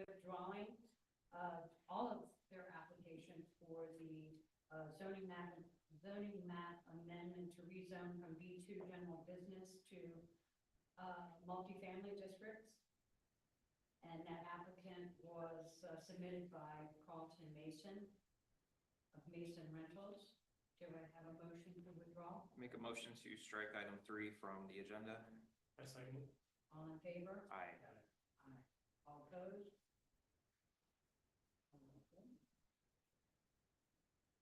withdrawing all of their applications for the zoning map amendment to rezone from B2 general business to multifamily districts. And that applicant was submitted by Carlton Mason of Mason Rentals. Do I have a motion to withdraw? Make a motion to strike item 3 from the agenda. I second it. All in favor? Aye. Aye. All opposed?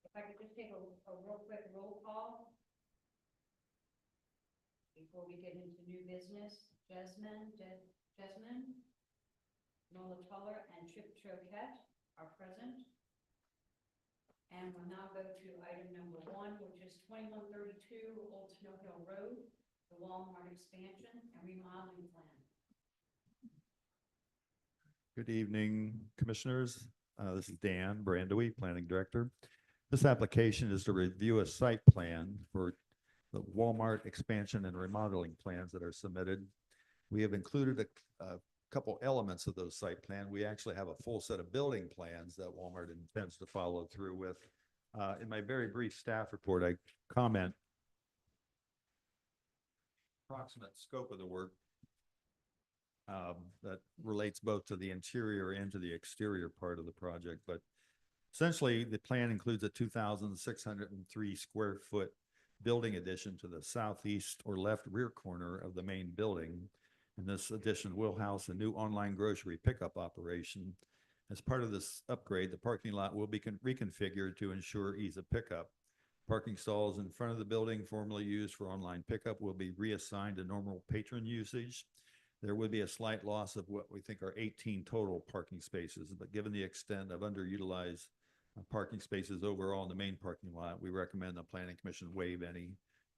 If I could just take a real quick roll call before we get into new business. Jasmine, Nola Tuller, and Chip Choquette are present. And we'll now go to item number 1, which is 2132 Old Snow Hill Road, the Walmart expansion and remodeling plan. Good evening, Commissioners. This is Dan Brandowy, Planning Director. This application is to review a site plan for the Walmart expansion and remodeling plans that are submitted. We have included a couple elements of those site plan. We actually have a full set of building plans that Walmart intends to follow through with. In my very brief staff report, I comment approximate scope of the work that relates both to the interior and to the exterior part of the project. But essentially, the plan includes a 2,603 square foot building addition to the southeast or left rear corner of the main building. And this addition will house a new online grocery pickup operation. As part of this upgrade, the parking lot will be reconfigured to ensure ease of pickup. Parking stalls in front of the building formerly used for online pickup will be reassigned to normal patron usage. There would be a slight loss of what we think are 18 total parking spaces, but given the extent of underutilized parking spaces overall in the main parking lot, we recommend the Planning Commission waive any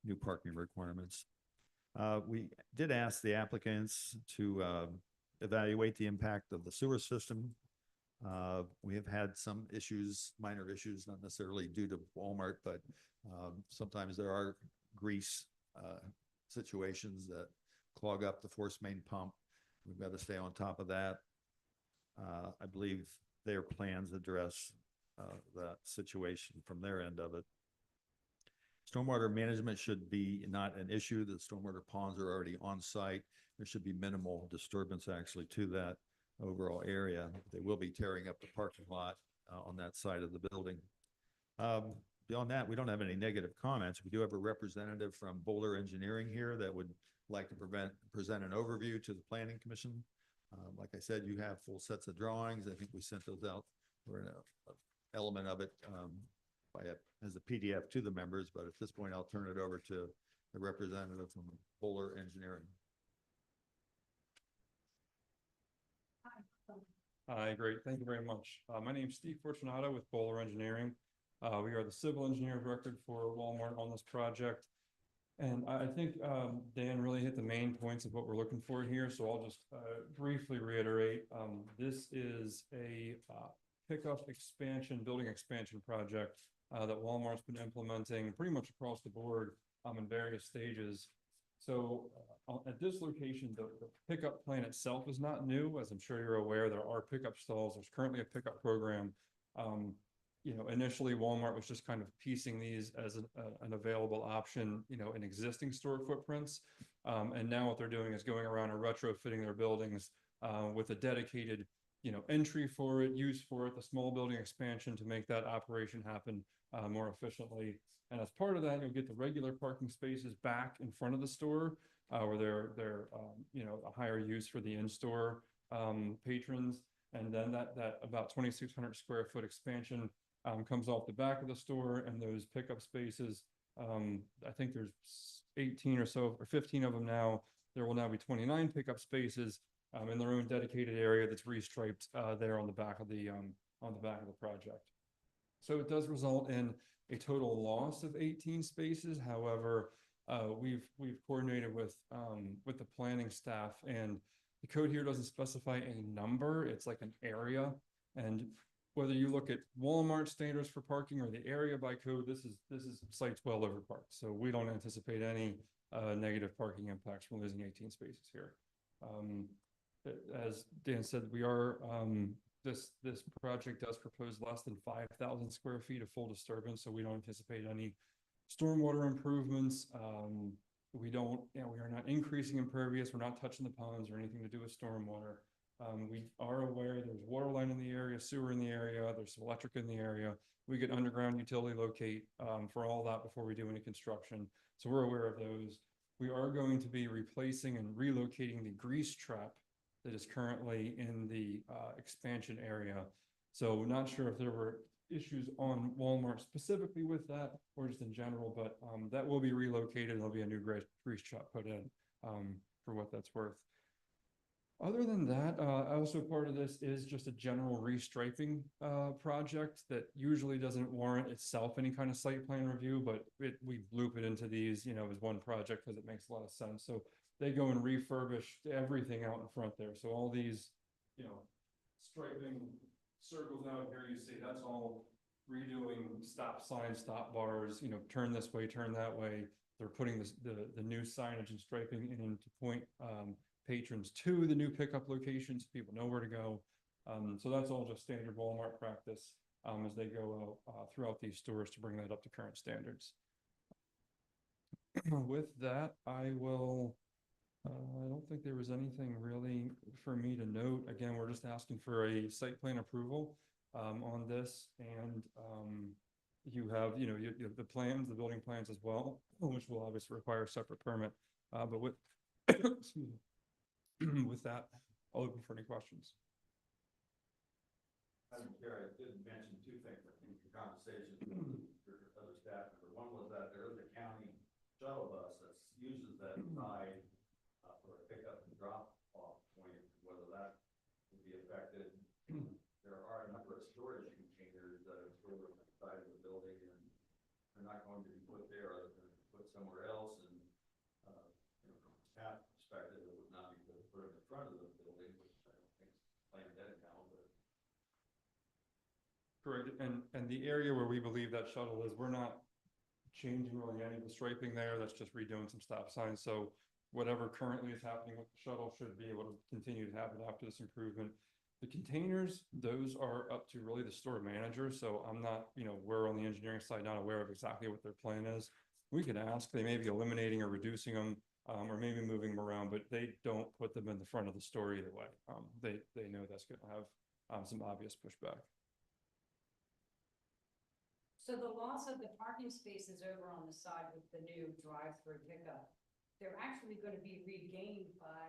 new parking requirements. We did ask the applicants to evaluate the impact of the sewer system. We have had some issues, minor issues, not necessarily due to Walmart, but sometimes there are grease situations that clog up the force main pump. We've got to stay on top of that. I believe their plans address that situation from their end of it. Stormwater management should be not an issue. The stormwater ponds are already on site. There should be minimal disturbance actually to that overall area. They will be tearing up the parking lot on that side of the building. Beyond that, we don't have any negative comments. We do have a representative from Boulder Engineering here that would like to present an overview to the Planning Commission. Like I said, you have full sets of drawings. I think we sent those out for an element of it as a PDF to the members, but at this point, I'll turn it over to the representative from Boulder Engineering. Hi, great. Thank you very much. My name is Steve Fortunato with Boulder Engineering. We are the civil engineer of record for Walmart on this project. And I think Dan really hit the main points of what we're looking for here. So I'll just briefly reiterate. This is a pickup expansion, building expansion project that Walmart's been implementing pretty much across the board in various stages. So at this location, the pickup plan itself is not new. As I'm sure you're aware, there are pickup stalls. There's currently a pickup program. Initially Walmart was just kind of piecing these as an available option, in existing store footprints. And now what they're doing is going around and retrofitting their buildings with a dedicated, entry for it, use for it, the small building expansion to make that operation happen more efficiently. And as part of that, you'll get the regular parking spaces back in front of the store where they're a higher use for the in-store patrons. And then that about 2,600 square foot expansion comes off the back of the store, and those pickup spaces, I think there's 18 or so, or 15 of them now. There will now be 29 pickup spaces in their own dedicated area that's restriped there on the back of the project. So it does result in a total loss of 18 spaces. However, we've coordinated with the planning staff, and the code here doesn't specify a number. It's like an area, and whether you look at Walmart standards for parking or the area by code, this is sites well overparked. So we don't anticipate any negative parking impacts from losing 18 spaces here. as Dan said, we are, this project does propose less than 5,000 square feet of full disturbance, so we don't anticipate any stormwater improvements. We don't, we are not increasing impervious, we're not touching the ponds or anything to do with stormwater. We are aware there's water line in the area, sewer in the area, there's electric in the area. We get underground utility locate, for all that before we do any construction. So we're aware of those. We are going to be replacing and relocating the grease trap that is currently in the expansion area. So not sure if there were issues on Walmart specifically with that or just in general, but that will be relocated. There'll be a new grease trap put in, for what that's worth. Other than that, also part of this is just a general restriping project that usually doesn't warrant itself any kind of site plan review, but we loop it into these, as one project because it makes a lot of sense. So they go and refurbish everything out in front there. So all these, striping circles out here, you see that's all redoing stop signs, stop bars, turn this way, turn that way. They're putting the new signage and striping in to point patrons to the new pickup locations, people know where to go. So that's all just standard Walmart practice as they go throughout these stores to bring that up to current standards. With that, I don't think there was anything really for me to note. Again, we're just asking for a site plan approval on this, and you have, you have the plans, the building plans as well, which will obviously require a separate permit. But with excuse me. With that, I'll open for any questions. Madam Chair, I did mention two things, I think, in conversation with other staff members. One was that there is a county shuttle bus that uses that side for a pickup and drop off point, whether that would be affected. There are a number of storage containers that are stored on the side of the building, and they're not going to be put there other than put somewhere else. And from a staff perspective, it would not be put in the front of the building, which I don't think is planned anyhow. But Correct, and the area where we believe that shuttle is, we're not changing really any of the striping there. That's just redoing some stop signs. So whatever currently is happening with the shuttle should be able to continue to happen after this improvement. The containers, those are up to really the store manager. So I'm not, we're on the engineering side not aware of exactly what their plan is. We could ask, they may be eliminating or reducing them, or maybe moving them around, but they don't put them in the front of the store either way. They know that's going to have some obvious pushback. So the loss of the parking spaces over on the side with the new drive-through pickup, they're actually going to be regained by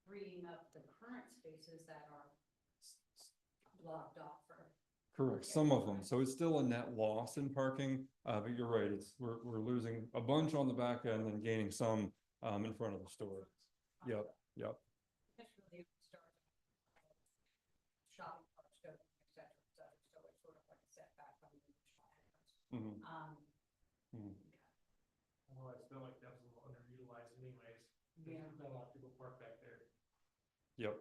freeing up the current spaces that are blocked off for. Correct, some of them. So it's still a net loss in parking, but you're right. We're losing a bunch on the back end and gaining some in front of the store. Yep. That's really shopping carts go, et cetera, et cetera. So it's sort of like a setback from the initial entrance. Well, it's been like that's a little underutilized anyways. Yeah. There's not a lot of people park back there. Yep.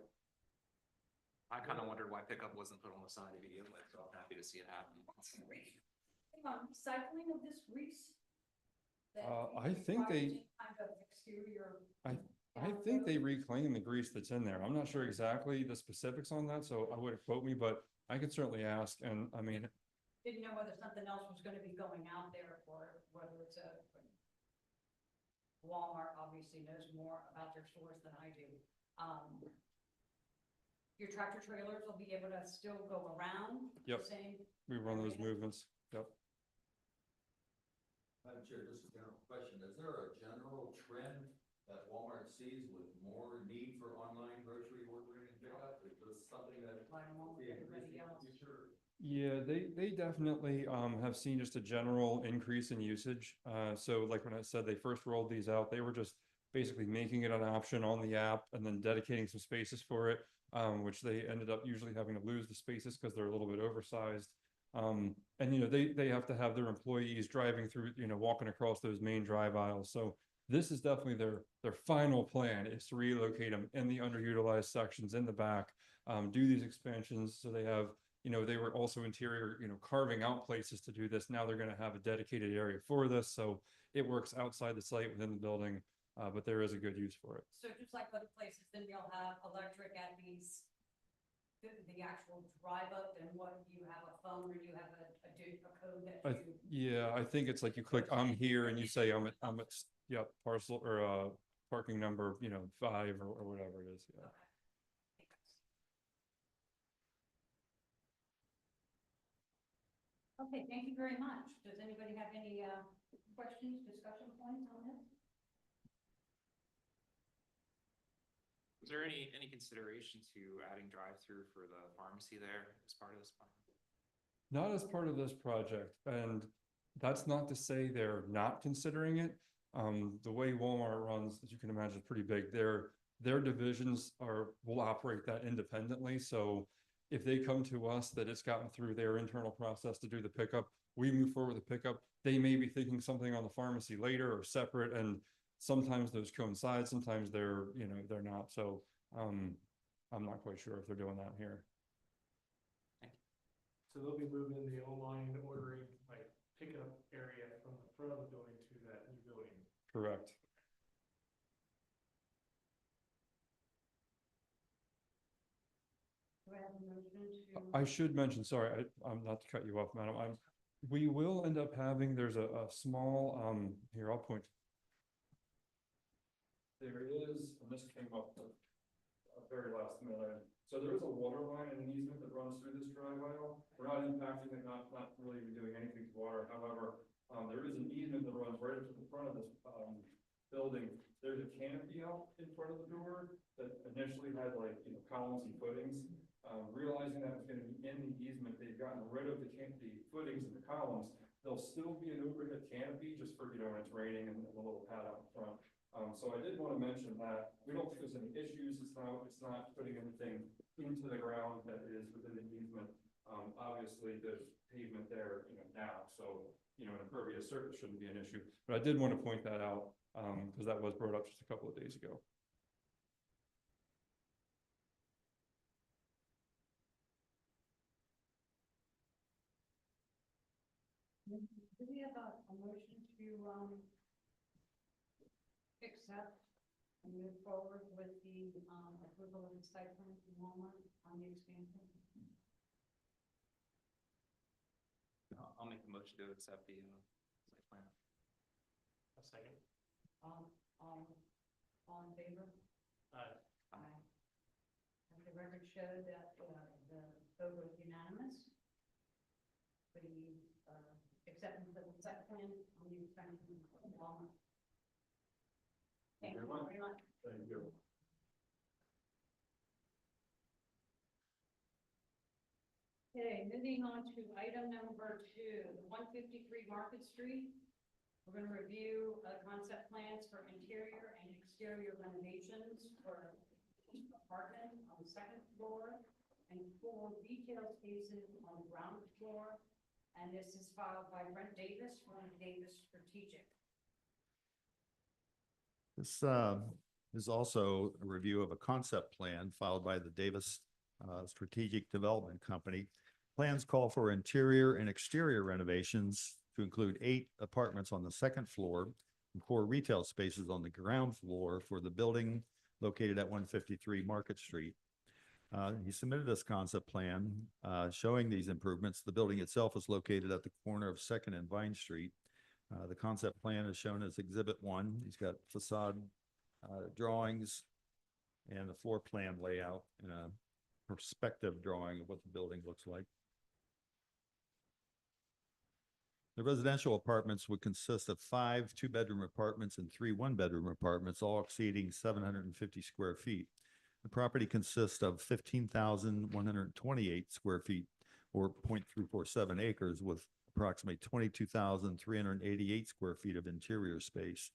I kind of wondered why pickup wasn't put on the side to begin with, so I'm happy to see it happen. Cycling of this grease? that I think they- Kind of exterior. I think they reclaim the grease that's in there. I'm not sure exactly the specifics on that, so I wouldn't quote me, but I could certainly ask. And I mean, Didn't know whether something else was gonna be going out there, or whether it's Walmart obviously knows more about their stores than I do. Your tractor trailers will be able to still go around? Yep. the Same? we run those movements. Yep. Madam Chair, just a general question. Is there a general trend that Walmart sees with more need for online grocery ordering and pickup? Is this something that Right along with everybody else. future? Yeah, they definitely have seen just a general increase in usage. So like when I said they first rolled these out, they were just basically making it an option on the app and then dedicating some spaces for it, which they ended up usually having to lose the spaces because they're a little bit oversized. And they have to have their employees driving through, walking across those main drive aisles. So this is definitely their final plan, is to relocate them in the underutilized sections in the back, do these expansions. So they have, they were also interior, carving out places to do this. Now they're going to have a dedicated area for this. So it works outside the site, within the building. but there is a good use for it. So just like other places, then you'll have electric at these, the actual drive up, and what, you have a phone or you have a code that you. Yeah, I think it's like you click, I'm here, and you say, I'm at, yep, parcel or, parking number, 5 or whatever it is, yeah. Okay, thank you very much. Does anybody have any questions, discussion points on this? Was there any consideration to adding drive-through for the pharmacy there as part of this plan? Not as part of this project, and that's not to say they're not considering it. The way Walmart runs, as you can imagine, is pretty big. Their divisions will operate that independently, so if they come to us that it's gotten through their internal process to do the pickup, we move forward with the pickup. They may be thinking something on the pharmacy later or separate, and sometimes those coincide, sometimes they're not, so, I'm not quite sure if they're doing that here. So they'll be moving the online ordering, like pickup area from the front of the building to that new building. Correct. Do I have a motion to? I should mention, sorry, I'm not to cut you off, madam, we will end up having, there's a small, here, I'll point. There is, and this came up at a very last minute, so there is a water line and an easement that runs through this driveway. We're not impacting it, not really doing anything to water, however, there is an easement that runs right up to the front of this, building. There's a canopy out in front of the door that initially had columns and footings. Realizing that was going to be in the easement, they've gotten rid of the footings and the columns. There'll still be an overhead canopy just for, when it's raining, and a little pad out front. So I did want to mention that we don't think there's any issues. It's not putting anything into the ground that is within the easement. Obviously there's pavement there, now, so, an impervious surface shouldn't be an issue. But I did want to point that out, because that was brought up just a couple of days ago. Do we have a motion to accept and move forward with the approval of the site plan for Walmart on the expansion? I'll make a motion to accept the site plan. A second. All in favor? Aye. Let the record show that the vote was unanimous for the acceptance of the site plan on the expansion of Walmart. Thank you very much. Thank you. Okay, moving on to item number 2, 153 Market Street. We're going to review concept plans for interior and exterior renovations for each apartment on the 2nd floor and 4 retail spaces on the ground floor. And this is filed by Brent Davis from Davis Strategic. This is also a review of a concept plan filed by the Davis Strategic Development Company. Plans call for interior and exterior renovations to include 8 apartments on the 2nd floor and 4 retail spaces on the ground floor for the building located at 153 Market Street. He submitted this concept plan showing these improvements. The building itself is located at the corner of 2nd and Vine Street. The concept plan is shown as Exhibit 1. He's got facade drawings and the floor plan layout and a perspective drawing of what the building looks like. The residential apartments would consist of 5 2-bedroom apartments and 3 1-bedroom apartments, all exceeding 750 square feet. The property consists of 15,128 square feet, or 0.347 acres, with approximately 22,388 square feet of interior space.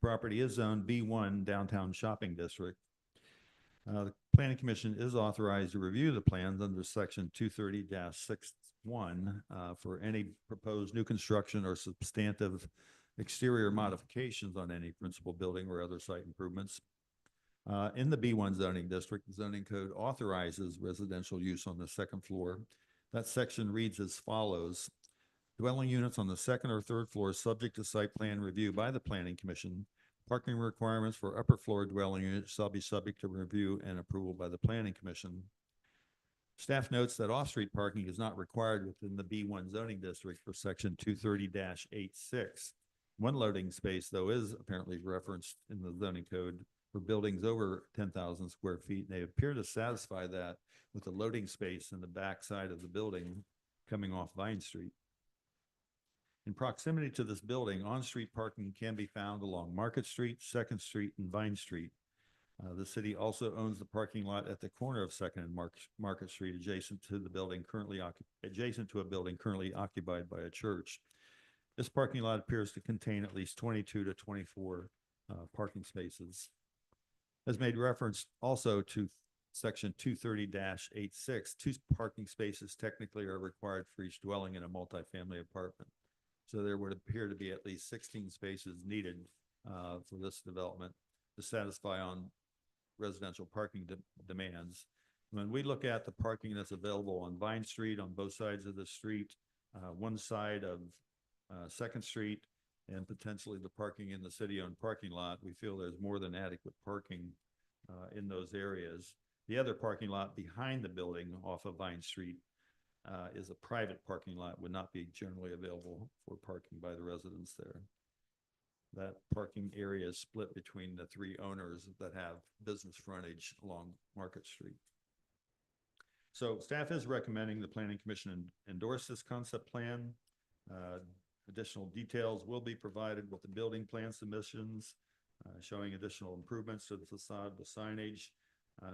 Property is zoned B1 Downtown Shopping District. The Planning Commission is authorized to review the plans under Section 230-61 for any proposed new construction or substantive exterior modifications on any principal building or other site improvements. In the B1 zoning district, the zoning code authorizes residential use on the 2nd floor. That section reads as follows: dwelling units on the 2nd or 3rd floor subject to site plan review by the Planning Commission Parking requirements for upper floor dwelling units shall be subject to review and approval by the planning commission. Staff notes that off-street parking is not required within the B1 zoning district for section 230-86. One loading space, though, is apparently referenced in the zoning code for buildings over 10,000 square feet. And they appear to satisfy that with the loading space in the back side of the building coming off Vine Street. In proximity to this building, on-street parking can be found along Market Street, Second Street, and Vine Street. The city also owns the parking lot at the corner of Second and Market Street, adjacent to a building currently occupied by a church. This parking lot appears to contain at least 22 to 24 parking spaces. As made reference also to section 230-86, 2 parking spaces technically are required for each dwelling in a multifamily apartment. So there would appear to be at least 16 spaces needed for this development to satisfy on residential parking demands. When we look at the parking that's available on Vine Street, on both sides of the street, one side of Second Street, and potentially the parking in the city-owned parking lot, we feel there's more than adequate parking in those areas. The other parking lot behind the building off of Vine Street is a private parking lot, would not be generally available for parking by the residents there. That parking area is split between the 3 owners that have business frontage along Market Street. So staff is recommending the Planning Commission endorse this concept plan. Additional details will be provided with the building plan submissions, showing additional improvements to the facade, the signage.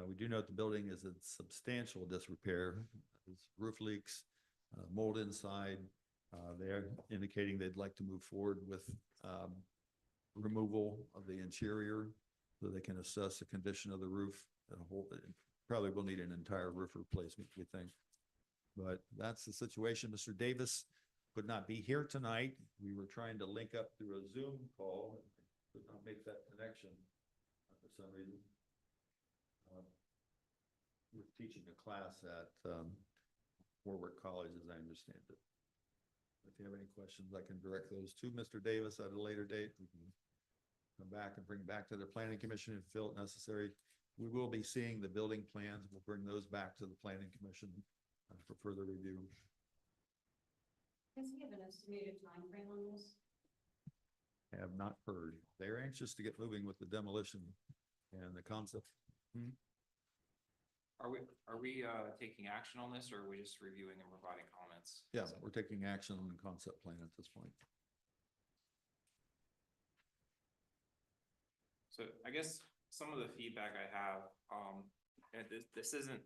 We do note the building is in substantial disrepair. There's roof leaks, mold inside. They're indicating they'd like to move forward with removal of the interior so they can assess the condition of the roof. Probably will need an entire roof replacement, we think. But that's the situation. Mr. Davis could not be here tonight. We were trying to link up through a Zoom call and could not make that connection for some reason. We're teaching a class at Warwick College, as I understand it. If you have any questions, I can direct those to Mr. Davis at a later date. We can come back and bring back to the Planning Commission if feel it necessary. We will be seeing the building plans. We'll bring those back to the Planning Commission for further review. Does he have an estimated time frame on this? I have not heard. They're anxious to get moving with the demolition and the concept. Are we taking action on this, or are we just reviewing and providing comments? Yeah, we're taking action on the concept plan at this point. So I guess some of the feedback I have, and this isn't,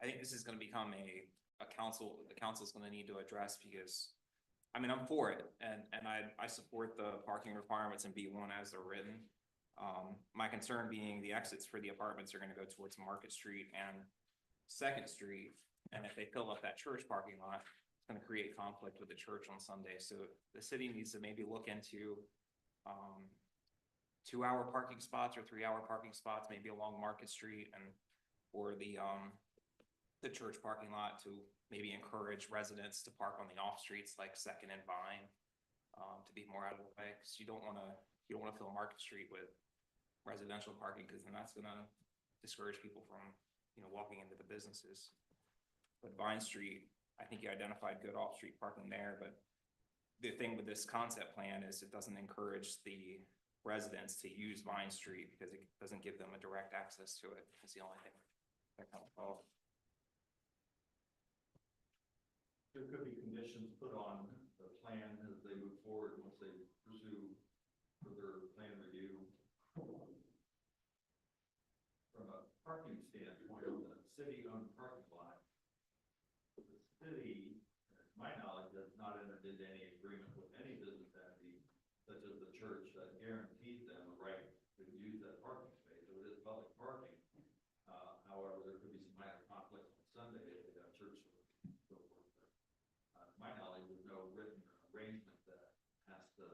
I think this is gonna become the council's gonna need to address, because, I mean, I'm for it, and I support the parking requirements in B1 as they're written. My concern being the exits for the apartments are gonna go towards Market Street and Second Street, and if they fill up that church parking lot, it's gonna create conflict with the church on Sunday. So the city needs to maybe look into 2-hour parking spots or 3-hour parking spots, maybe along Market Street and or the church parking lot, to maybe encourage residents to park on the off streets like Second and Vine, to be more out of the way, because you don't want to fill Market Street with residential parking, because then that's going to discourage people from walking into the businesses. But Vine Street, I think you identified good off street parking there, but the thing with this concept plan is it doesn't encourage the residents to use Vine Street because it doesn't give them a direct access to it. That's the only thing that kind of fall. There could be conditions put on the plan as they move forward once they pursue further plan review. From a parking standpoint, on the city-owned parking lot, the city, to my knowledge, has not entered into any agreement with any business entity, such as the church, that guarantees them a right to use that parking space. So it is public parking. However, there could be some minor conflicts on Sunday if they have church and so forth. To my knowledge, there's no written arrangement that has to,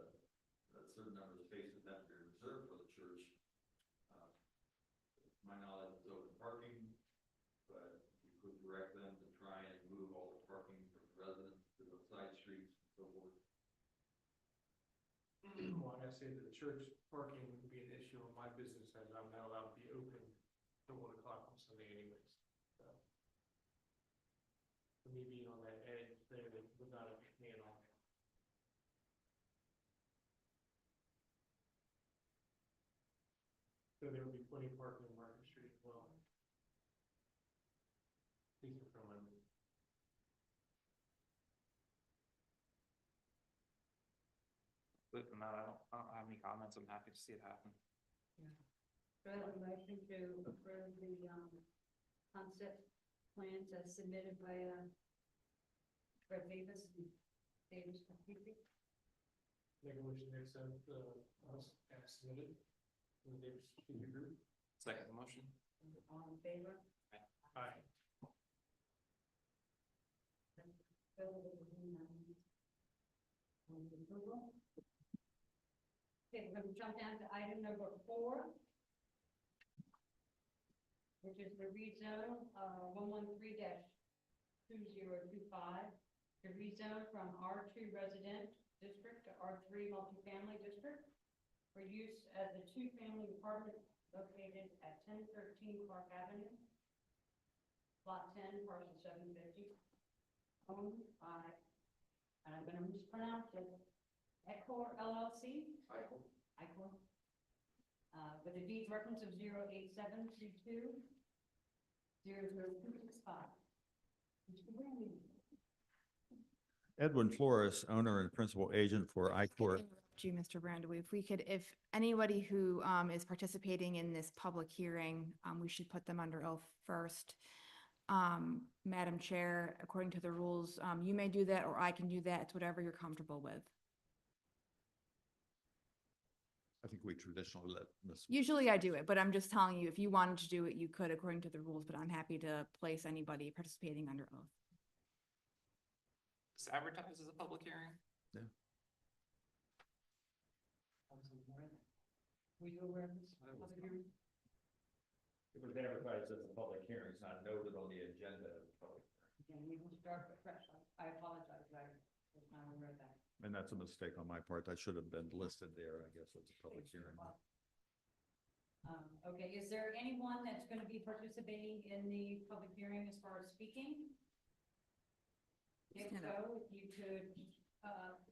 a certain number of spaces have to be reserved for the church. To my knowledge, it's open parking, but you could direct them to try and move all the parking from the residents to the side streets and so forth. well, I say that the church parking would be an issue on my business as I'm not allowed to be open till 1 o'clock on Sunday anyways. So, for me being on that edge there would not have me at all. So there would be plenty of parking on Market Street as well. These are from my. Other than that, I don't have any comments. I'm happy to see it happen. Do I have a motion to approve the, concept plans as submitted by, Fred Davis and Davis Computer? Make a motion to accept us as submitted in the Davis Computer Group. Second the motion. All in favor? Aye. Approval. Okay, we're gonna jump down to item number 4, which is the rezone, 113-2025, to rezone from R2 resident district to R3 multifamily district for use as a 2-family apartment located at 1013 Clark Avenue, Lot 10, parcel 750, owned by, and I'm gonna mispronounce it, Ecor LLC. Icor. With a deed reference of 08722 00265. Mr. Brandon. Edwin Flores, owner and principal agent for Icor. You, Mr. Brando, if we could, if anybody who is participating in this public hearing, we should put them under oath first. Madam Chair, according to the rules, you may do that or I can do that. It's whatever you're comfortable with. I think we traditionally let Ms. Usually I do it, but I'm just telling you, if you wanted to do it, you could according to the rules, but I'm happy to place anybody participating under oath. Is this advertised as a public hearing? Were you aware of this public hearing? It was advertised as a public hearing, it's not noted on the agenda as a public hearing. Again, we will start fresh. I apologize, I was not aware of that. And that's a mistake on my part. I should have been listed there, I guess, as a public hearing. Okay, is there anyone that's going to be participating in the public hearing as far as speaking? If Stand up. so, if you could,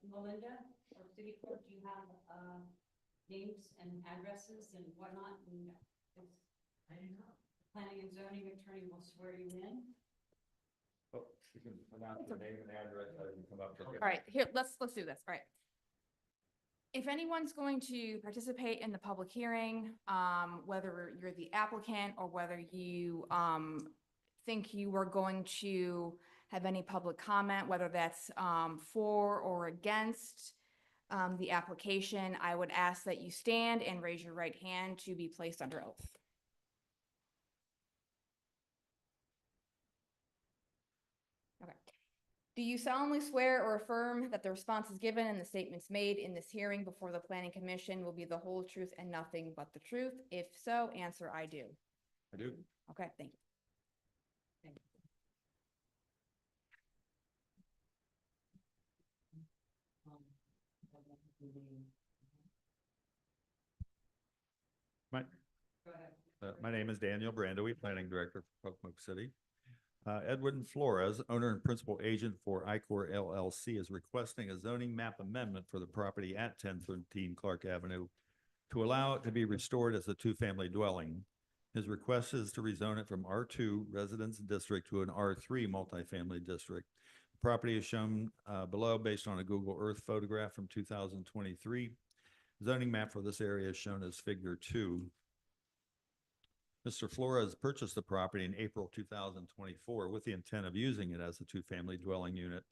Melinda or city clerk, do you have, names and addresses and whatnot? And I do not. Planning and zoning attorney will swear you in. Oh, you can announce your name and address as you come up. All right, here, let's do this. All right. If anyone's going to participate in the public hearing, whether you're the applicant or whether you think you are going to have any public comment, whether that's for or against the application, I would ask that you stand and raise your right hand to be placed under oath. Okay. Do you solemnly swear or affirm that the responses given and the statements made in this hearing before the Planning Commission will be the whole truth and nothing but the truth? If so, answer I do. I do. Okay, thank you. My, Go ahead. my name is Daniel Brandowy, Planning Director for Pocomoke City. Edwin Flores, owner and principal agent for Icor LLC, is requesting a zoning map amendment for the property at 1013 Clark Avenue to allow it to be restored as a 2-family dwelling. His request is to rezone it from R2 Residence District to an R3 multifamily district. The property is shown below based on a Google Earth photograph from 2023. Zoning map for this area is shown as Figure 2. Mr. Flores purchased the property in April 2024 with the intent of using it as a 2-family dwelling unit.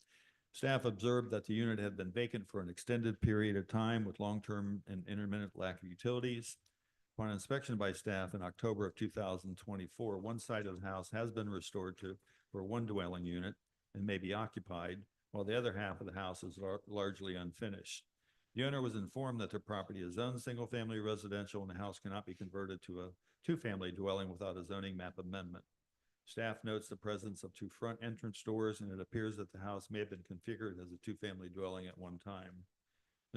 Staff observed that the unit had been vacant for an extended period of time with long-term and intermittent lack of utilities. Upon inspection by staff in October of 2024, one side of the house has been restored for one dwelling unit and may be occupied, while the other half of the house is largely unfinished. The owner was informed that the property is zoned single-family residential and the house cannot be converted to a 2-family dwelling without a zoning map amendment. Staff notes the presence of 2 front entrance doors, and it appears that the house may have been configured as a 2-family dwelling at one time.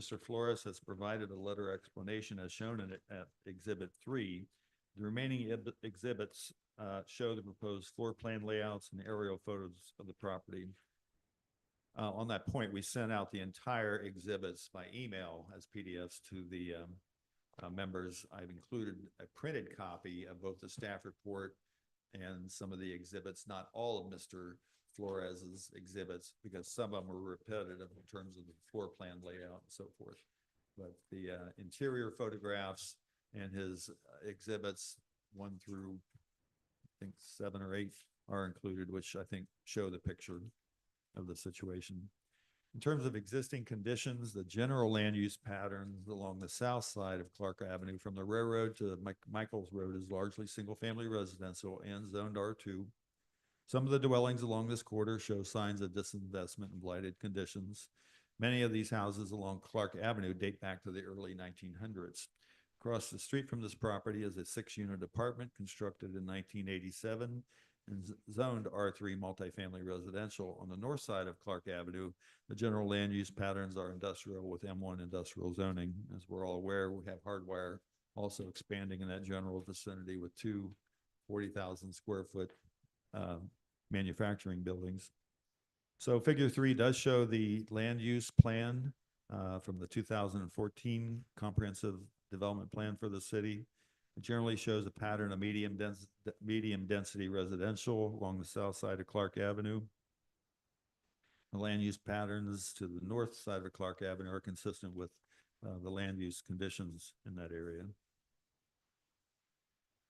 Mr. Flores has provided a letter explanation as shown in it at Exhibit 3. The remaining exhibits show the proposed floor plan layouts and aerial photos of the property. On that point, we sent out the entire exhibits by email as PDFs to the members. I've included a printed copy of both the staff report and some of the exhibits, not all of Mr. Flores's exhibits, because some of them were repetitive in terms of the floor plan layout and so forth. But the interior photographs and his exhibits 1 through, I think, 7 or 8 are included, which I think show the picture of the situation. In terms of existing conditions, the general land use patterns along the south side of Clark Avenue from the railroad to Michaels Road is largely single-family residential and zoned R2. Some of the dwellings along this corridor show signs of disinvestment and blighted conditions. Many of these houses along Clark Avenue date back to the early 1900s. Across the street from this property is a 6-unit apartment constructed in 1987 and zoned R3 multifamily residential. On the north side of Clark Avenue, the general land use patterns are industrial with M1 industrial zoning. As we're all aware, we have Hardwire also expanding in that general vicinity with 2 40,000 square foot manufacturing buildings. So figure 3 does show the land use plan from the 2014 comprehensive development plan for the city. It generally shows a pattern of medium density residential along the south side of Clark Avenue. The land use patterns to the north side of Clark Avenue are consistent with the land use conditions in that area.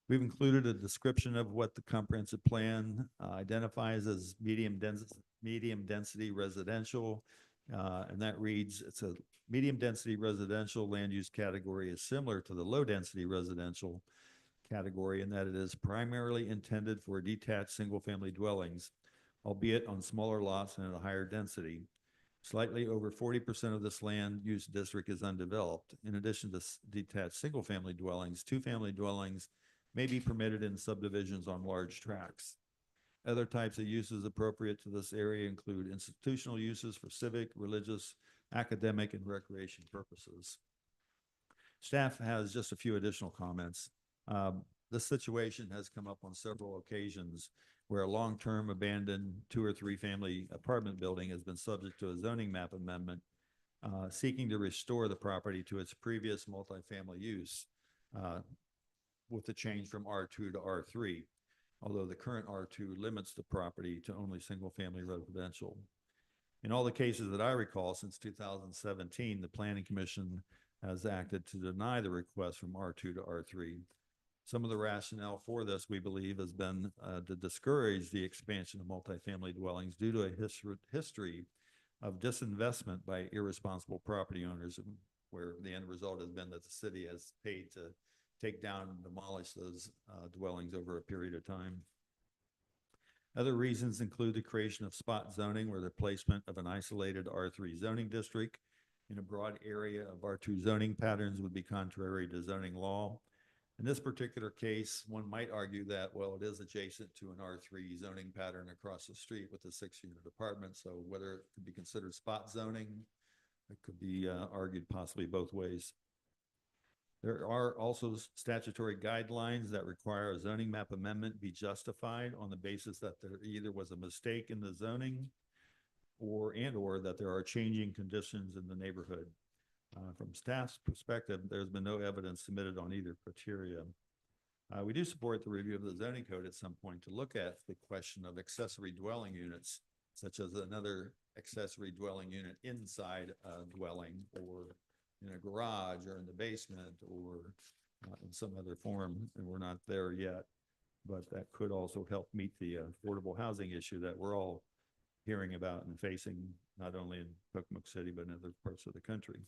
We've included a description of what the comprehensive plan identifies as medium density residential. And that reads, it's a medium density residential land use category is similar to the low density residential category in that it is primarily intended for detached single family dwellings, albeit on smaller lots and at a higher density. Slightly over 40% of this land use district is undeveloped. In addition to detached single family dwellings, 2-family dwellings may be permitted in subdivisions on large tracts. Other types of uses appropriate to this area include institutional uses for civic, religious, academic, and recreation purposes. Staff has just a few additional comments. This situation has come up on several occasions where a long-term abandoned 2 or 3 family apartment building has been subject to a zoning map amendment seeking to restore the property to its previous multifamily use with the change from R2 to R3. Although the current R2 limits the property to only single-family residential. In all the cases that I recall since 2017, the Planning Commission has acted to deny the request from R2 to R3. Some of the rationale for this, we believe, has been to discourage the expansion of multifamily dwellings due to a history of disinvestment by irresponsible property owners, where the end result has been that the city has paid to take down and demolish those dwellings over a period of time. Other reasons include the creation of spot zoning, where the placement of an isolated R3 zoning district in a broad area of R2 zoning patterns would be contrary to zoning law. In this particular case, one might argue that, well, it is adjacent to an R3 zoning pattern across the street with a 6-unit apartment, so whether it could be considered spot zoning, it could be argued possibly both ways. There are also statutory guidelines that require a zoning map amendment be justified on the basis that there either was a mistake in the zoning or that there are changing conditions in the neighborhood. From staff's perspective, there's been no evidence submitted on either criteria. We do support the review of the zoning code at some point to look at the question of accessory dwelling units, such as another accessory dwelling unit inside a dwelling, or in a garage, or in the basement, or in some other form, and we're not there yet. But that could also help meet the affordable housing issue that we're all hearing about and facing, not only in Pocomoke City, but in other parts of the country.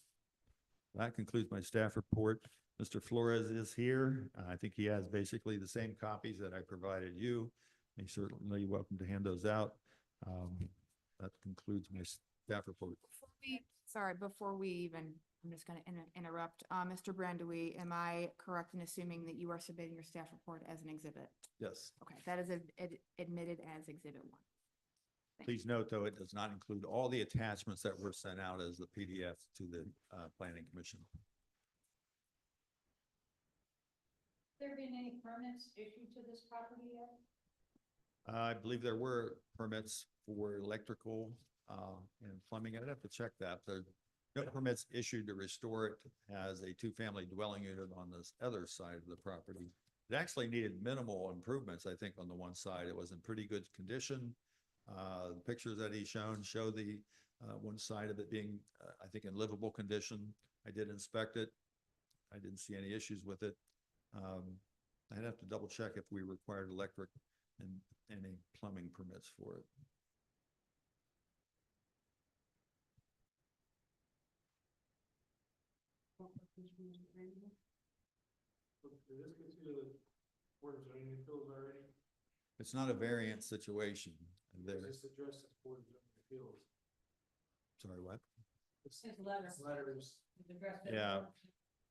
That concludes my staff report. Mr. Flores is here. I think he has basically the same copies that I provided you. He's certainly welcome to hand those out. That concludes my staff report. Before we even, I'm just going to interrupt. Mr. Brandewie, am I correct in assuming that you are submitting your staff report as an exhibit? Yes. Okay, that is admitted as exhibit 1. Please note, though, it does not include all the attachments that were sent out as the PDF to the Planning Commission. There been any permits issued to this property yet? I believe there were permits for electrical and plumbing. I'd have to check that. There are no permits issued to restore it as a two-family dwelling unit on this other side of the property. It actually needed minimal improvements, I think, on the one side. It was in pretty good condition. The pictures that he's shown show the one side of it being, I think, in livable condition. I did inspect it. I didn't see any issues with it. I'd have to double check if we required electric and any plumbing permits for it. Did this get to the Board of Zoning Appeals already? It's not a variant situation. There, Is this addressed at Board of Zoning Appeals? sorry, what? This His letter. letters, His address. Yeah.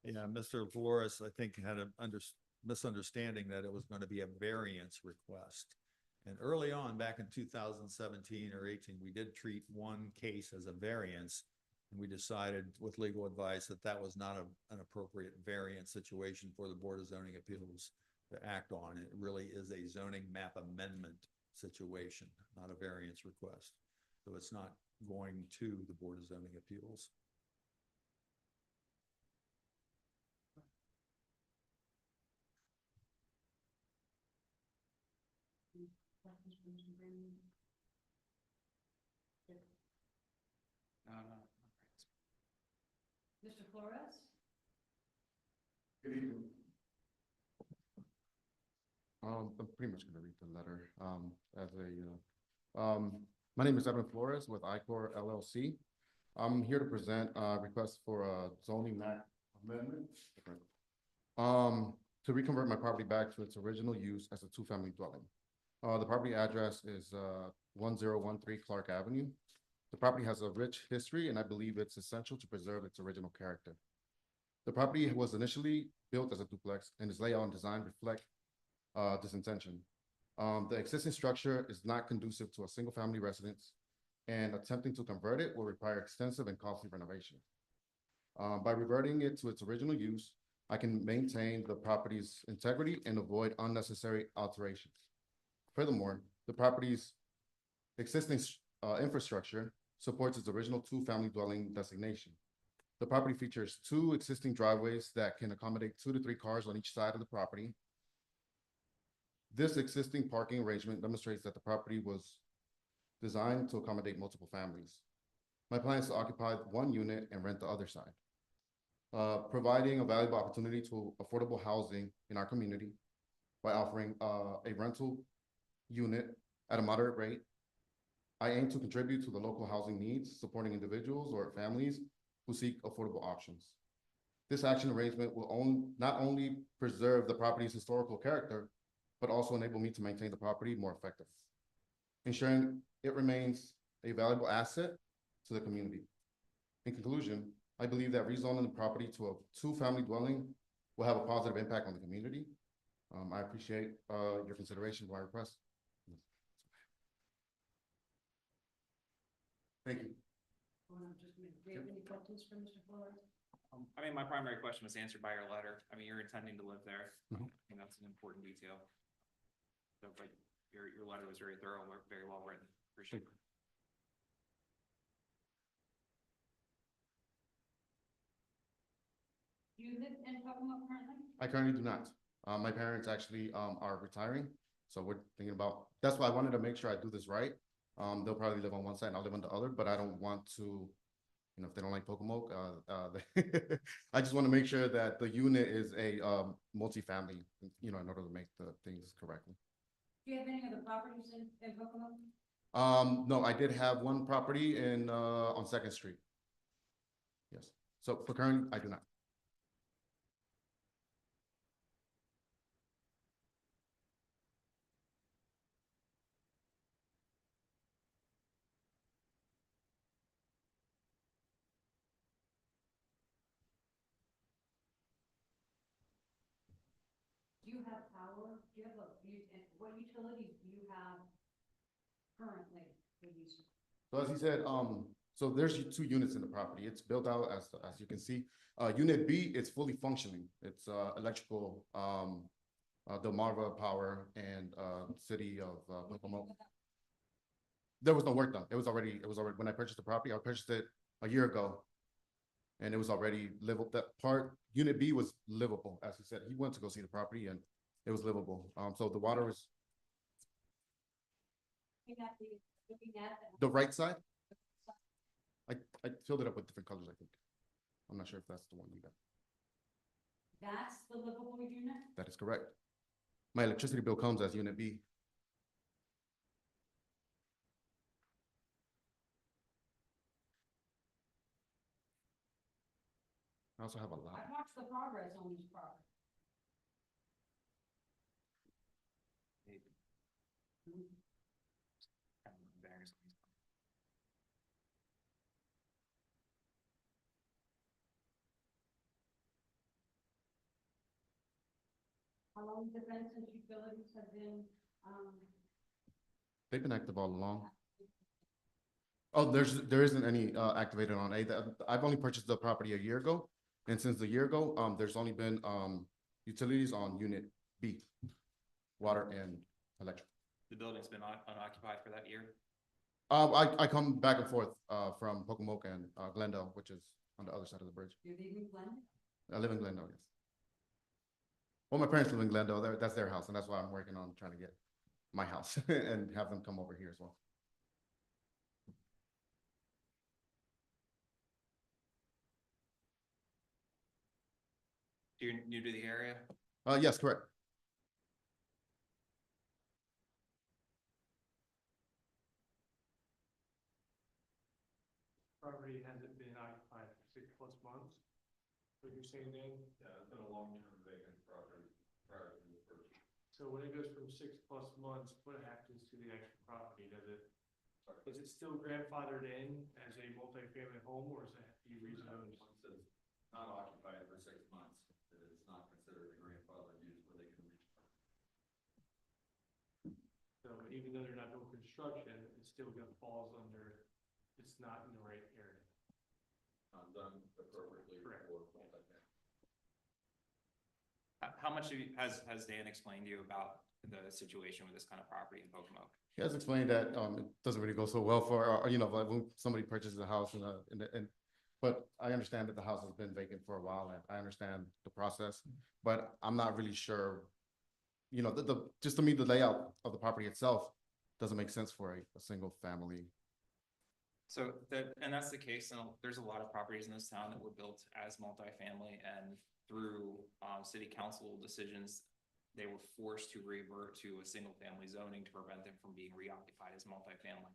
Yeah, Mr. Flores, I think, had a misunderstanding that it was going to be a variance request. And early on, back in 2017 or 18, we did treat one case as a variance. And we decided with legal advice that that was not an appropriate variance situation for the Board of Zoning Appeals to act on. It really is a zoning map amendment situation, not a variance request. So it's not going to the Board of Zoning Appeals. No. Mr. Flores? Good evening. I'm pretty much gonna read the letter, my name is Evan Flores with ICOR LLC. I'm here to present a request for a zoning map amendment. To reconvert my property back to its original use as a two-family dwelling. The property address is 1013 Clark Avenue. The property has a rich history, and I believe it's essential to preserve its original character. The property was initially built as a duplex, and its layout and design reflect this intention. The existing structure is not conducive to a single-family residence, and attempting to convert it will require extensive and costly renovation. By reverting it to its original use, I can maintain the property's integrity and avoid unnecessary alterations. Furthermore, the property's existing infrastructure supports its original two-family dwelling designation. The property features two existing driveways that can accommodate 2 to 3 cars on each side of the property. This existing parking arrangement demonstrates that the property was designed to accommodate multiple families. My plan is to occupy one unit and rent the other side, providing a valuable opportunity to affordable housing in our community by offering a rental unit at a moderate rate. I aim to contribute to the local housing needs, supporting individuals or families who seek affordable options. This action arrangement will not only preserve the property's historical character, but also enable me to maintain the property more effectively, ensuring it remains a valuable asset to the community. In conclusion, I believe that rezoning the property to a two-family dwelling will have a positive impact on the community. I appreciate your consideration of my request. Thank you. Do you have any questions for Mr. Flores? I mean, my primary question was answered by your letter. I mean, you're intending to live there. Mhm. I think that's an important detail. So, but your letter was very thorough, very well written. Appreciate it. Do you live in Pocomoke currently? I currently do not. My parents actually are retiring, so we're thinking about, that's why I wanted to make sure I do this right. They'll probably live on one side and I'll live on the other, but I don't want to, you know, if they don't like Pocomoke, I just want to make sure that the unit is a multifamily, you know, in order to make the things correctly. Do you have any other properties in Pocomoke? No, I did have one property in on 2nd Street. Yes. So for current, I do not. Do you have power? Do you have what utilities do you have currently with please. So as he said, so there's 2 units in the property. It's built out as you can see. Unit B, it's fully functioning. It's, electrical, Delmarva Power and, City of, Pocomo. There was no work done. It was already, when I purchased the property, I purchased it a year ago. And it was already livable. That part, Unit B was livable, as he said. He went to go see the property and it was livable. So the water was Looking at the right side. I filled it up with different colors, I think. I'm not sure if that's the one you got. that's the livable unit? That is correct. My electricity bill comes as Unit B. I also have a lot. I've watched the progress on this property. How long has it been since utilities have been, They've been active all along. Oh, there isn't any activated on A. I've only purchased the property a year ago, and since the year ago, there's only been utilities on Unit B, water and electric. The building's been unoccupied for that year. I come back and forth from Pocomoke and Glendale, which is on the other side of the bridge. you're leaving Glen? I live in Glendale, yes. Well, my parents live in Glendale. That's their house, and that's why I'm working on trying to get my house and have them come over here as well. You're new to the area? Yes, correct. Property hasn't been occupied for 6+ months. What you're saying, Dan? Yeah, it's been a long-term vacant property prior to the purchase. So when it goes from 6+ months, what happens to the actual property? Is it still grandfathered in as a multifamily home, or is it have to be rezoned? Once it's not occupied for 6 months, it is not considered a grandfather use where they can reach. So even though they're not doing construction, it still falls under, it's not in the right area. Not done appropriately Correct. for multifamily. How much has Dan explained to you about the situation with this kind of property in Pocomoke? He has explained that it doesn't really go so well for, like when somebody purchases a house but I understand that the house has been vacant for a while and I understand the process, but I'm not really sure. Just to me, the layout of the property itself doesn't make sense for a single family. So and that's the case, and there's a lot of properties in this town that were built as multifamily, and through city council decisions, they were forced to revert to a single family zoning to prevent them from being reoccupied as multifamily.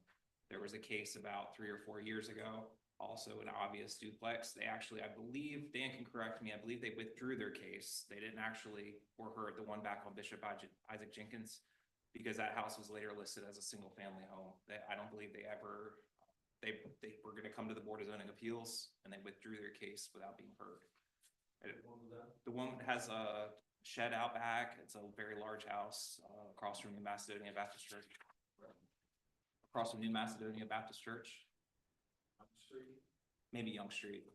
There was a case about 3 or 4 years ago, also an obvious duplex. They actually, I believe, Dan can correct me, I believe they withdrew their case. They didn't actually, or heard the one back on Bishop Isaac Jenkins, because that house was later listed as a single family home. I don't believe they ever, they were gonna come to the Board of Zoning Appeals and they withdrew their case without being heard. The one has a shed out back. It's a very large house across from New Macedonia Baptist Church. Across from New Macedonia Baptist Church. Street? Maybe Young Street.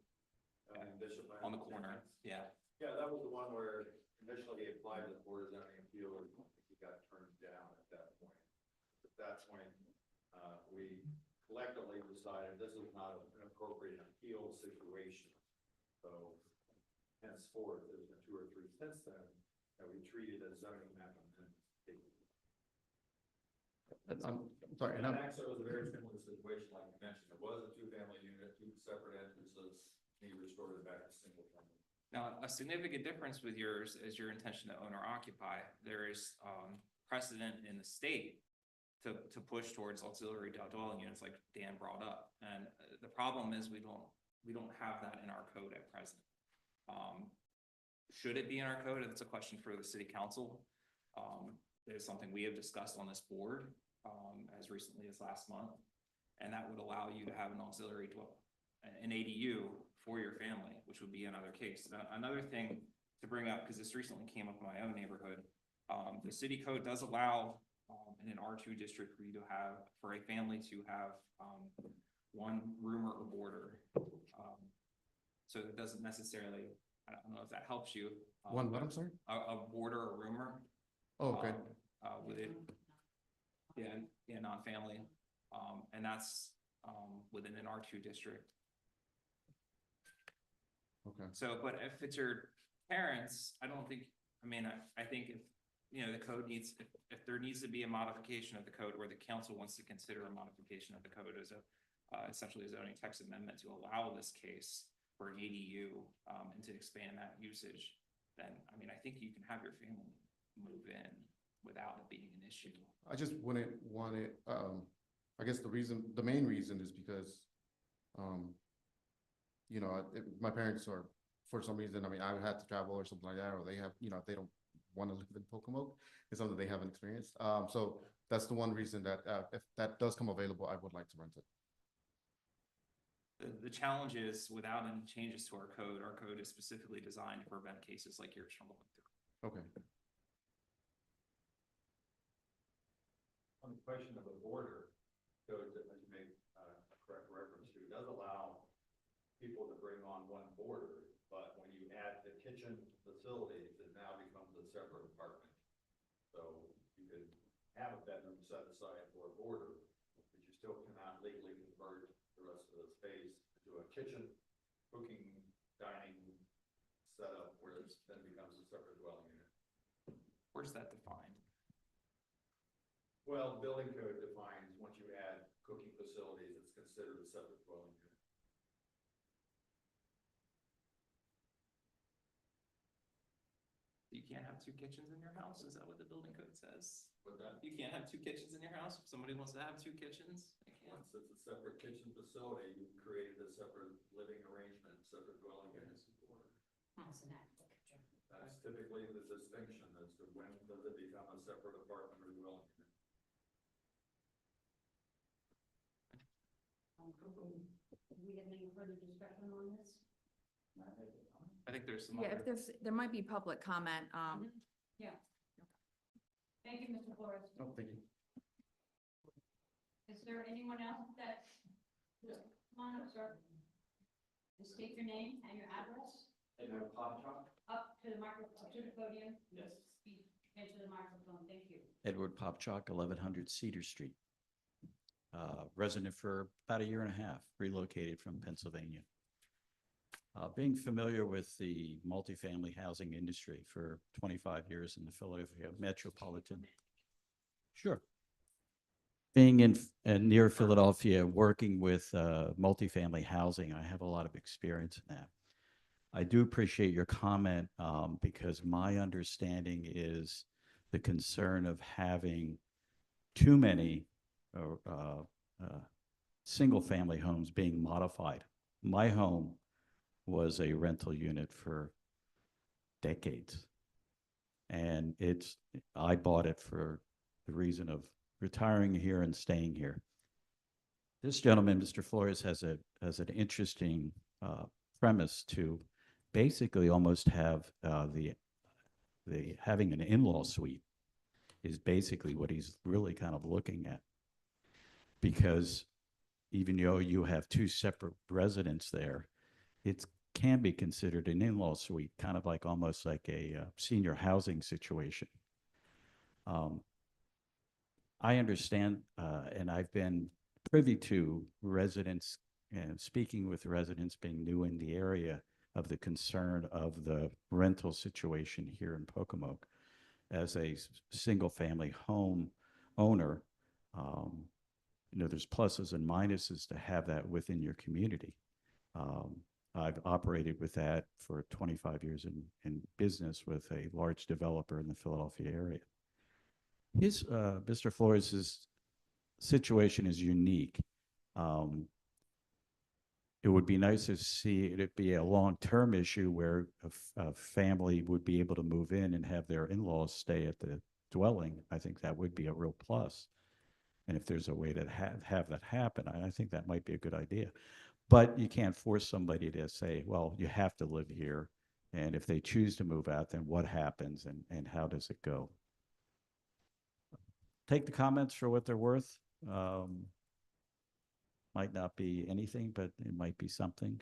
Bishop. On the corner, yeah. Yeah, that was the one where initially he applied to the Board of Zoning Appeals, and he got turned down at that point. At that point, we collectively decided this is not an appropriate appeal situation. So henceforth, there's been 2 or 3 since then that we treated as zoning map amendments. I'm sorry, And actually, it was a very similar situation, like you mentioned. It was a 2-family unit, 2 separate entrances, and he restored it back to single family. Now, a significant difference with yours is your intention to own or occupy. There is precedent in the state to push towards auxiliary dwelling units like Dan brought up. And the problem is we don't have that in our code at present. Should it be in our code? That's a question for the city council. There's something we have discussed on this board as recently as last month, and that would allow you to have an auxiliary an ADU for your family, which would be another case. Another thing to bring up, because this recently came up in my own neighborhood, the city code does allow in an R2 district for you to have, for a family to have, one roomer or boarder. So it doesn't necessarily, I don't know if that helps you. One, what, but I'm sorry? A boarder or roomer. Oh, okay. With it, yeah, non-family, and that's, within an R2 district. Okay. So, but if it's your parents, I don't think, I mean, I think if, you know, the code needs, if there needs to be a modification of the code where the council wants to consider a modification of the code as a, essentially a zoning text amendment to allow this case for an ADU, and to expand that usage, then, I mean, I think you can have your family move in without it being an issue. I just wouldn't want it, I guess the main reason is because, you know, my parents are, for some reason, I mean, I would have to travel or something like that, or they have, you know, if they don't want to live in Pocomoke, it's something they haven't experienced. So that's the one reason that, if that does come available, I would like to rent it. The challenge is, without any changes to our code is specifically designed to prevent cases like yours from going through. Okay. On the question of a border, code that you make a correct reference to, does allow people to bring on one border, but when you add the kitchen facilities, it now becomes a separate apartment. So you could have a bedroom set aside for a border, but you still cannot legally convert the rest of the space to a kitchen, cooking, dining setup where it then becomes a separate dwelling unit. Where's that defined? Well, building code defines, once you add cooking facilities, it's considered a separate dwelling unit. You can't have two kitchens in your house? Is that what the building code says? But that, You can't have two kitchens in your house? If somebody wants to have two kitchens, they can. once it's a separate kitchen facility, you've created a separate living arrangement, separate dwelling units. That's an applicant. That's typically the distinction as to when does it become a separate apartment or dwelling unit. Do we have any further discussion on this? I think there's some Yeah, other. there might be public comment, Yeah. Thank you, Mr. Flores. Oh, thank you. Is there anyone else that, come on up, sir. And state your name and your address. Up to the microphone, to the podium. Yes. Speak into the microphone, thank you. Edward Popchalk, 1100 Cedar Street. Resident for about a year and a half, relocated from Pennsylvania. Being familiar with the multifamily housing industry for 25 years in the Philadelphia metropolitan. Sure. Being in near Philadelphia, working with multifamily housing, I have a lot of experience in that. I do appreciate your comment because my understanding is the concern of having too many single-family homes being modified. My home was a rental unit for decades. And I bought it for the reason of retiring here and staying here. This gentleman, Mr. Flores, has an interesting premise to basically almost have having an in-law suite is basically what he's really kind of looking at. Because even though you have two separate residents there, it can be considered an in-law suite, kind of like almost like a senior housing situation. I understand, and I've been privy to residents and speaking with residents being new in the area of the concern of the rental situation here in Pocomoke. As a single-family home owner, you know, there's pluses and minuses to have that within your community. I've operated with that for 25 years in business with a large developer in the Philadelphia area. Mr. Flores' situation is unique. It would be nice to see it be a long-term issue where a family would be able to move in and have their in-laws stay at the dwelling. I think that would be a real plus. And if there's a way to have that happen, I think that might be a good idea. But you can't force somebody to say, well, you have to live here. And if they choose to move out, then what happens and how does it go? take the comments for what they're worth. Might not be anything, but it might be something.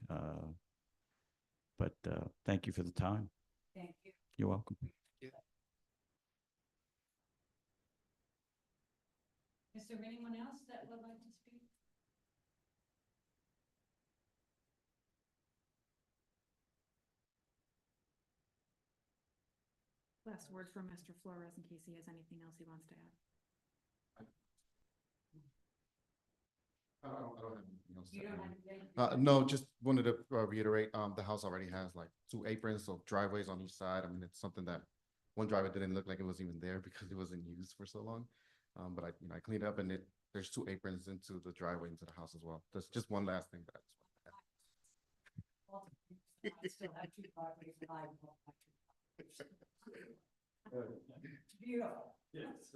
But thank you for the time. Thank you. You're welcome. Is there anyone else that would like to speak? Last word from Mr. Flores in case he has anything else he wants to add. I don't have anything else to You don't add. have anything? No, just wanted to reiterate, the house already has like 2 aprons, so driveways on each side. I mean, it's something that one driveway didn't look like it was even there because it wasn't used for so long. But I cleaned up and there's 2 aprons into the driveway into the house as well. That's just one last thing that I just wanted to add. I still have 2 properties that I will have to- Beautiful. Yes.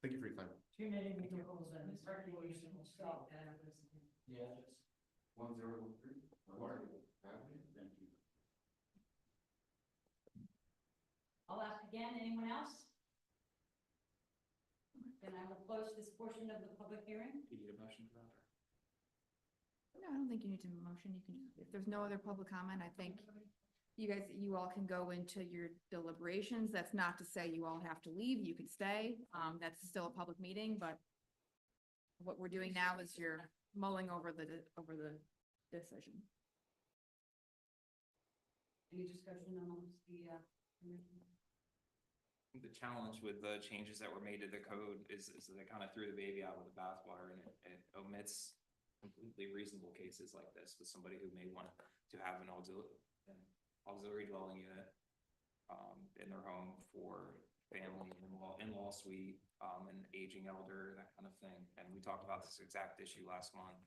Thank you for your time. Too many vehicles and circulation will stop that. Yes. 1013. Thank you. I'll ask again, anyone else? Then I will close this portion of the public hearing. Do you need a motion for that? No, I don't think you need to motion. You can, if there's no other public comment, I think you all can go into your deliberations. That's not to say you all have to leave. You could stay. That's still a public meeting, but what we're doing now is you're mulling over the decision. Any discussion amongst the, commission? The challenge with the changes that were made to the code is that they kind of threw the baby out with the bathwater, and it omits completely reasonable cases like this with somebody who may want to have an auxiliary dwelling unit in their home for family, in-law suite, an aging elder, that kind of thing. And we talked about this exact issue last month.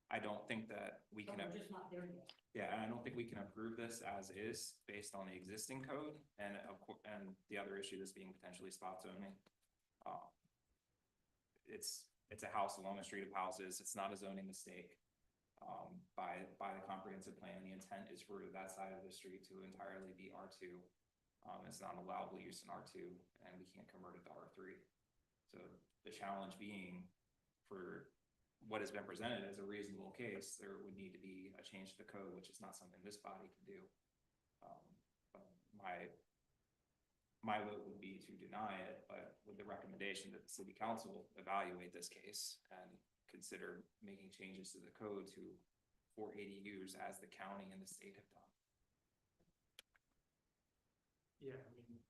I don't think that we But can. we're just not there yet. Yeah, and I don't think we can approve this as is based on the existing code and and the other issue, this being potentially spot zoning. It's a house along a street of houses. It's not a zoning mistake. By the comprehensive plan, the intent is for that side of the street to entirely be R2. It's not allowable use in R2, and we can't convert it to R3. So the challenge being, for what has been presented as a reasonable case, there would need to be a change to the code, which is not something this body can do. But my vote would be to deny it, but with the recommendation that the city council evaluate this case and consider making changes to the code for ADUs as the county and the state have done. Yeah, I mean,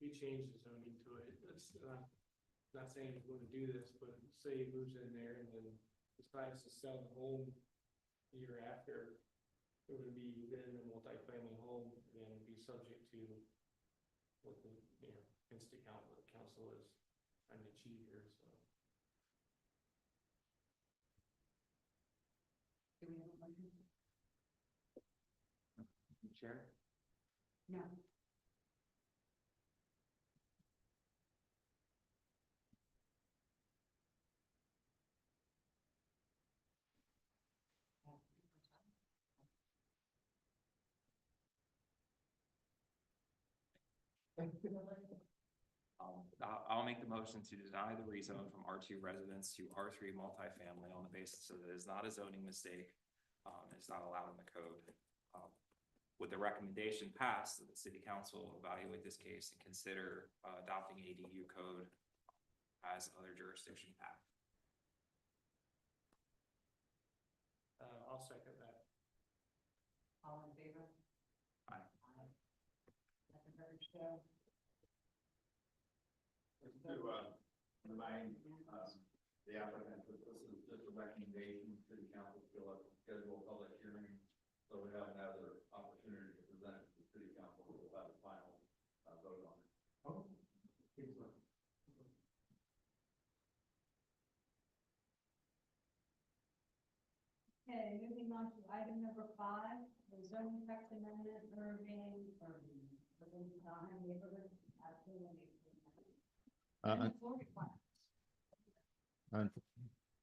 we changed the zoning to it. It's not saying he's going to do this, but say he moves in there and then decides to sell the home the year after, it would be within a multifamily home and be subject to what the, hence the council is trying to achieve here, so. Do we have a motion? Chair? No. I'll make the motion to deny the rezone from R2 residence to R3 multifamily on the basis that it is not a zoning mistake. It's not allowed in the code. With the recommendation passed, that the city council evaluate this case and consider adopting ADU code as other jurisdictions have. I'll second that. All in favor? Aye. Aye. Let the record show. Just to remind the applicant that this is just a recommendation to the council to schedule a public hearing. So we have another opportunity to present it to the city council who will have the final vote on it. Oh, excellent. Okay, moving on to item number 5, the zoning text amendment urban design neighborhood. And the floor requirements.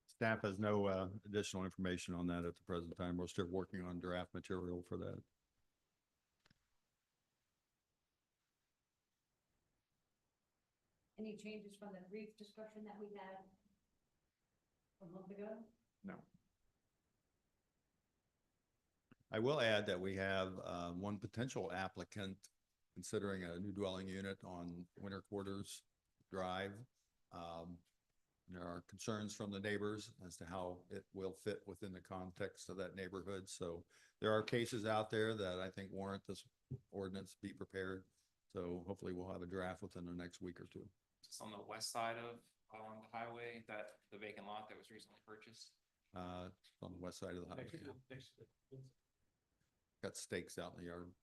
Staff has no additional information on that at the present time. We're still working on draft material for that. Any changes from the brief discussion that we had a month ago? No. I will add that we have one potential applicant considering a new dwelling unit on Winter Quarters Drive. There are concerns from the neighbors as to how it will fit within the context of that neighborhood. So there are cases out there that I think warrant this ordinance be prepared. So hopefully we'll have a draft within the next week or two. Just on the west side of the highway, that the vacant lot that was recently purchased. On the west side of the highway. Next to the- Got stakes out in the yard.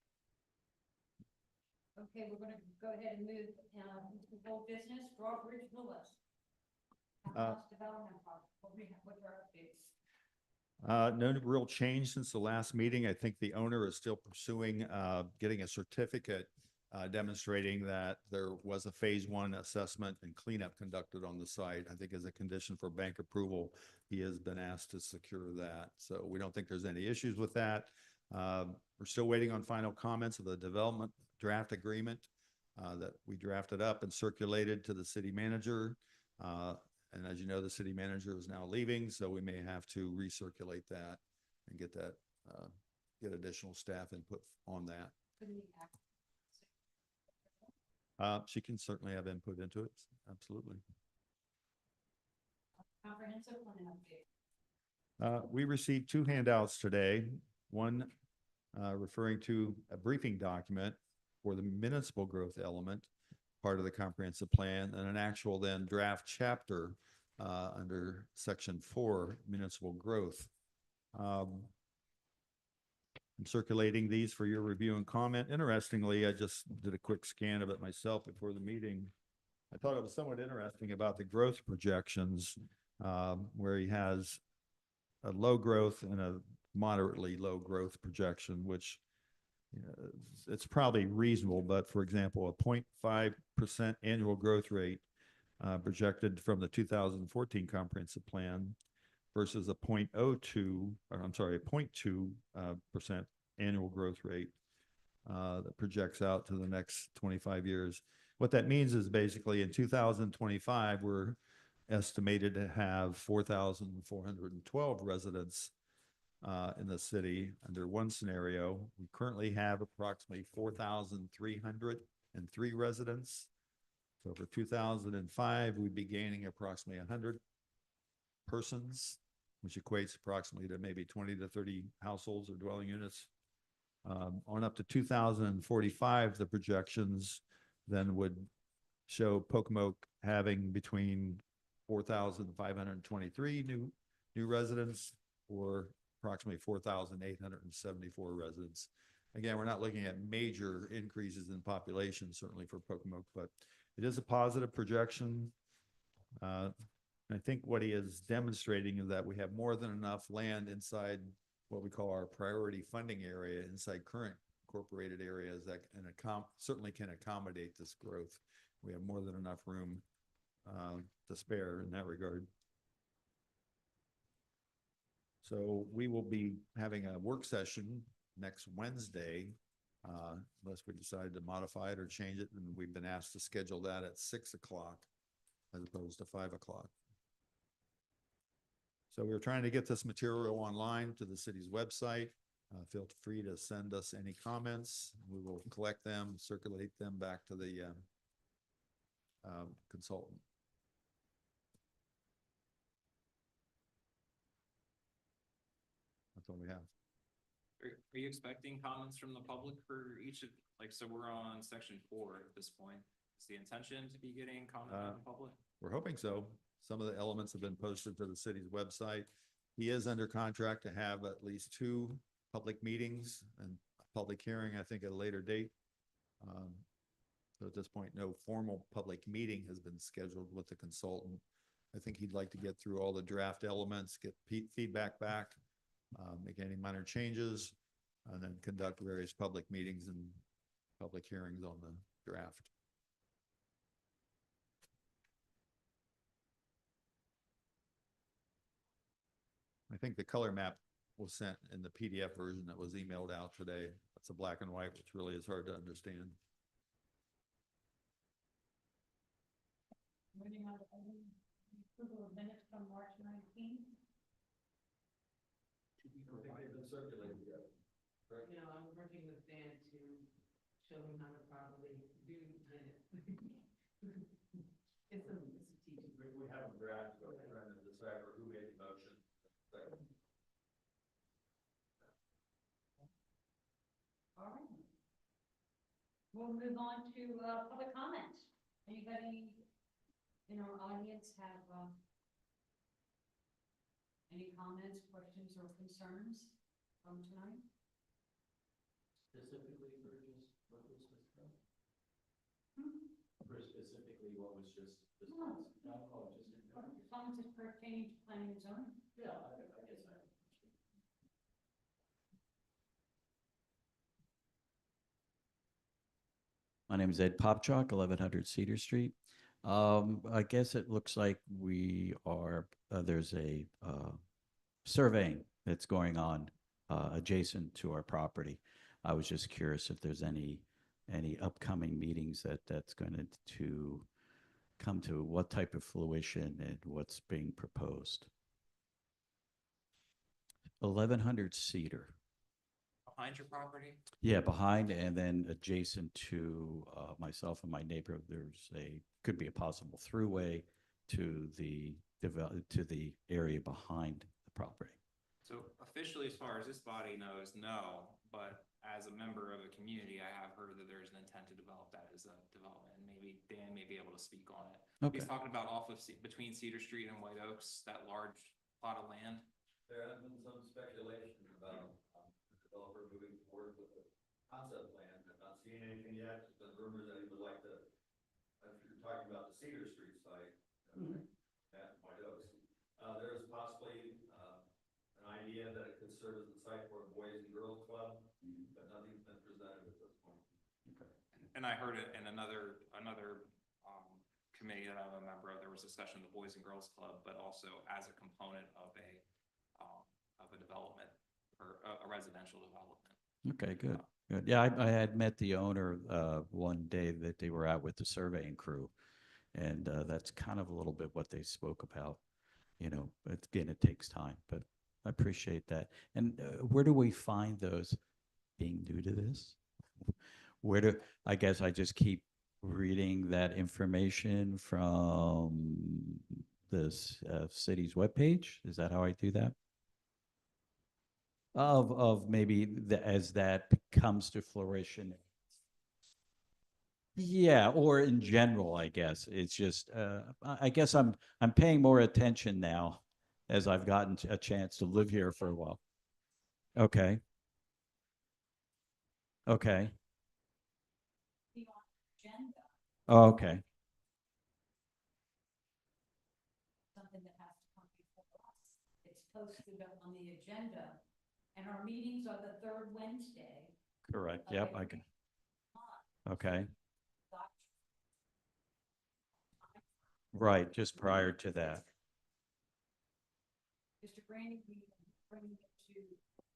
Okay, we're gonna go ahead and move, to full business, Drawbridge Villas. House development project, what's our updates? No real change since the last meeting. I think the owner is still pursuing, getting a certificate demonstrating that there was a phase one assessment and cleanup conducted on the site. I think as a condition for bank approval, he has been asked to secure that. So we don't think there's any issues with that. We're still waiting on final comments of the development draft agreement that we drafted up and circulated to the city manager. And as you know, the city manager is now leaving, so we may have to recirculate that and get that, get additional staff input on that. Couldn't we act- She can certainly have input into it, absolutely. Comprehensive plan update. We received two handouts today. One referring to a briefing document for the municipal growth element, part of the comprehensive plan, and an actual then draft chapter under section 4, municipal growth. I'm circulating these for your review and comment. Interestingly, I just did a quick scan of it myself before the meeting. I thought it was somewhat interesting about the growth projections, where he has a low growth and a moderately low growth projection, which it's probably reasonable, but for example, a 0.5% annual growth rate projected from the 2014 comprehensive plan versus a 0.2% annual growth rate that projects out to the next 25 years. What that means is basically in 2025, we're estimated to have 4,412 residents in the city under one scenario. We currently have approximately 4,303 residents. So for 2005, we'd be gaining approximately 100 persons, which equates approximately to maybe 20 to 30 households or dwelling units. On up to 2045, the projections then would show Pocomoke having between 4,523 new residents or approximately 4,874 residents. Again, we're not looking at major increases in population, certainly for Pocomoke, but it is a positive projection. I think what he is demonstrating is that we have more than enough land inside what we call our priority funding area, inside current incorporated areas that certainly can accommodate this growth. We have more than enough room to spare in that regard. So we will be having a work session next Wednesday, unless we decide to modify it or change it. And we've been asked to schedule that at 6 o'clock as opposed to 5 o'clock. So we're trying to get this material online to the city's website. Feel free to send us any comments. We will collect them, circulate them back to the consultant. That's all we have. Are you expecting comments from the public for each of, like, so we're on section 4 at this point. Is the intention to be getting comment from the public? We're hoping so. Some of the elements have been posted to the city's website. He is under contract to have at least 2 public meetings and a public hearing, I think, at a later date. So at this point, no formal public meeting has been scheduled with the consultant. I think he'd like to get through all the draft elements, get feedback back, make any minor changes, and then conduct various public meetings and public hearings on the draft. I think the color map was sent in the PDF version that was emailed out today. That's a black and white, which really is hard to understand. Moving on to item, approval of minutes from March 19th. You know, I'm working with Dan to show him how to properly do minutes. It's a teaching. We have a draft, so we're trying to decipher who made the motion. All right. We'll move on to public comment. Anybody in our audience have any comments, questions, or concerns from tonight? Specifically for just what was discussed? For specifically what was just No. discussed? Oh, just in general? Comments is pertaining to planning and zoning? Yeah, I guess I. My name is Ed Popchalk, 1100 Cedar Street. I guess it looks like we are, there's a surveying that's going on adjacent to our property. I was just curious if there's any upcoming meetings that's going to come to what type of fruition and what's being proposed. 1100 Cedar. Behind your property? Yeah, behind and then adjacent to myself and my neighbor, could be a possible throughway to the area behind the property. So officially, as far as this body knows, no, but as a member of the community, I have heard that there's an intent to develop that as a development, and maybe Dan may be able to speak on it. Okay. He's talking about between Cedar Street and White Oaks, that large plot of land. There has been some speculation about the developer moving forward with the concept plan. I've not seen anything yet. There's been rumors that he would like to, if you're talking about the Cedar Street site, at White Oaks, there's possibly an idea that it could serve as the site for a Boys and Girls Club, but nothing's been presented at this point. And I heard it in another committee that I'm a member of, there was discussion of the Boys and Girls Club, but also as a component of a development or a residential development. Okay, good, good. Yeah, I had met the owner one day that they were out with the surveying crew. And that's kind of a little bit what they spoke about. You know, again, it takes time, but I appreciate that. And where do we find those, being new to this? I guess I just keep reading that information from this city's webpage? Is that how I do that? Of maybe as that comes to fruition. Yeah, or in general, I guess. It's just, I guess I'm paying more attention now as I've gotten a chance to live here for a while. Okay. Okay. The agenda, Oh, okay. something that has to come before us. It's posted on the agenda, and our meetings are the third Wednesday. Correct. of Yep, I every can. month. Okay. Got Right, just prior to that. Mr. Brandy, we bring it to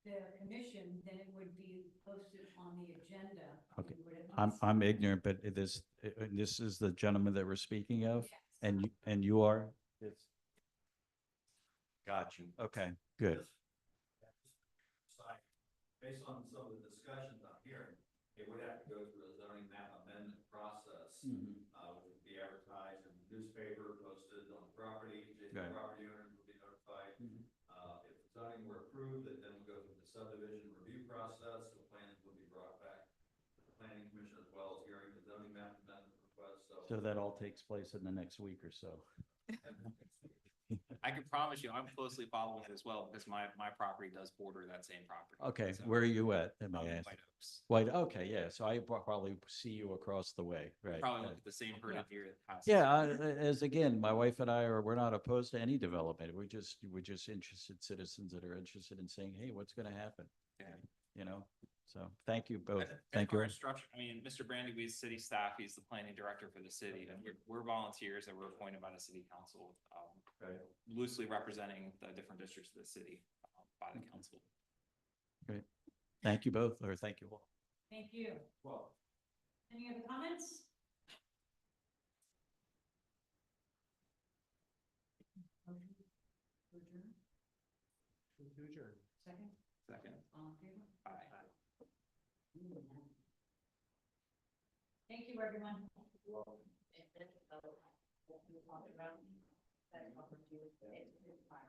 the commission, then it would be posted on the agenda. Okay. We would at least- I'm ignorant, but this is the gentleman that we're speaking of? Yes. And you are? Yes. Got you. Okay, good. Based on some of the discussions I'm hearing, it would have to go through a zoning map amendment process. Which would be advertised in the newspaper, posted on the property, the Right. property owners would be notified. If zoning were approved, it then would go through the subdivision review process, the plans would be brought back to the planning commission as well as hearing the zoning map amendment request, So that all takes place in the next week or so. I can promise you, I'm closely following it as well, because my property does border that same property. Okay, So, where are you at? Am I I'm in asked? White Oaks. White, okay, yeah, so I probably see you across the way, right? Probably right. look at the same herded deer that passes. Yeah, as again, my wife and we're not opposed to any development. We're just interested citizens that are interested in saying, hey, what's gonna happen? Yeah. You know, so thank you both. And Thank our you. instruction, I mean, Mr. Brandy, he's city staff, he's the planning director for the city, and we're volunteers that were appointed by the city council, loosely representing the different districts of the city by the council. Great. Thank you both, or thank you all. Thank you. Well, Any other comments? to adjourn. Second, Second. all in favor? Aye. Thank you, everyone. And then, we'll talk about that opportunity.